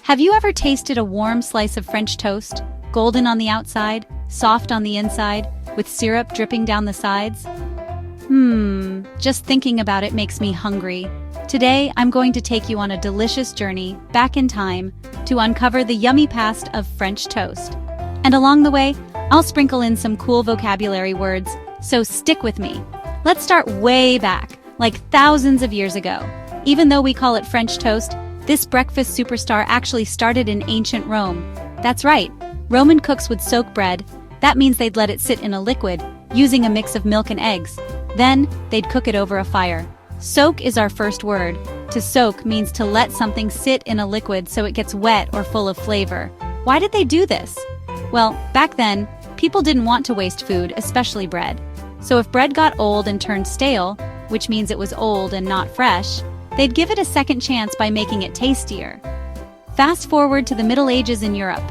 Have you ever tasted a warm slice of French toast, golden on the outside, soft on the inside, with syrup dripping down the sides? Just thinking about it makes me hungry. Today, I'm going to take you on a delicious journey back in time to uncover the yummy past of French toast. And along the way, I'll sprinkle in some cool vocabulary words, so stick with me. Let's start way back, like thousands of years ago. Even though we call it French toast, this breakfast superstar actually started in ancient Rome. That's right, Roman cooks would soak bread. That means they'd let it sit in a liquid, using a mix of milk and eggs. Then, they'd cook it over a fire. Soak is our first word. To soak means to let something sit in a liquid so it gets wet or full of flavor. Why did they do this? Well, back then, people didn't want to waste food, especially bread. So if bread got old and turned stale, which means it was old and not fresh, they'd give it a second chance by making it tastier. Fast forward to the Middle Ages in Europe.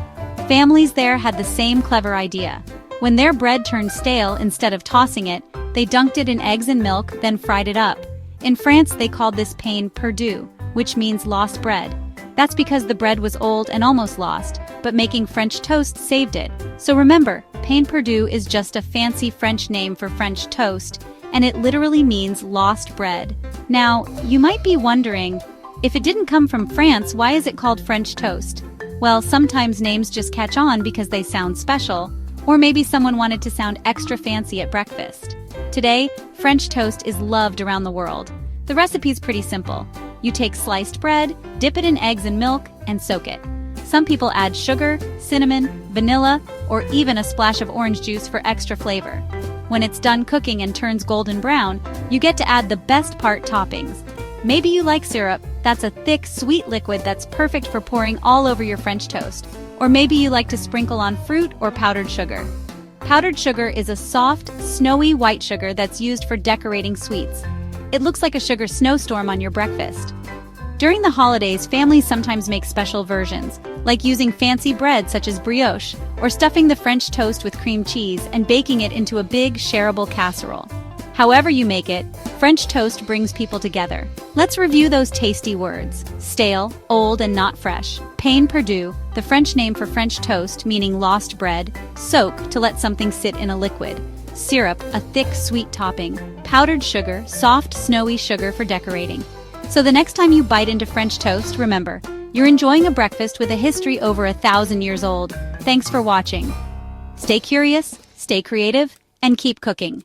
Families there had the same clever idea. When their bread turned stale, instead of tossing it, they dunked it in eggs and milk, then fried it up. In France, they called this pain perdu, which means lost bread. That's because the bread was old and almost lost, but making French toast saved it. So remember, pain perdu is just a fancy French name for French toast, and it literally means lost bread. Now, you might be wondering, if it didn't come from France, why is it called French toast? Well, sometimes names just catch on because they sound special, or maybe someone wanted to sound extra fancy at breakfast. Today, French toast is loved around the world. The recipe's pretty simple. You take sliced bread, dip it in eggs and milk, and soak it. Some people add sugar, cinnamon, vanilla, or even a splash of orange juice for extra flavor. When it's done cooking and turns golden brown, you get to add the best part toppings. Maybe you like syrup. That's a thick, sweet liquid that's perfect for pouring all over your French toast. Or maybe you like to sprinkle on fruit or powdered sugar. Powdered sugar is a soft, snowy white sugar that's used for decorating sweets. It looks like a sugar snowstorm on your breakfast. During the holidays, families sometimes make special versions, like using fancy bread such as brioche, or stuffing the French toast with cream cheese and baking it into a big, shareable casserole. However you make it, French toast brings people together. Let's review those tasty words. Stale, old and not fresh. Pain perdu, the French name for French toast meaning lost bread. Soak, to let something sit in a liquid. Syrup, a thick, sweet topping. Powdered sugar, soft, snowy sugar for decorating. So the next time you bite into French toast, remember, you're enjoying a breakfast with a history over 1,000 years old. Thanks for watching. Stay curious, stay creative, and keep cooking.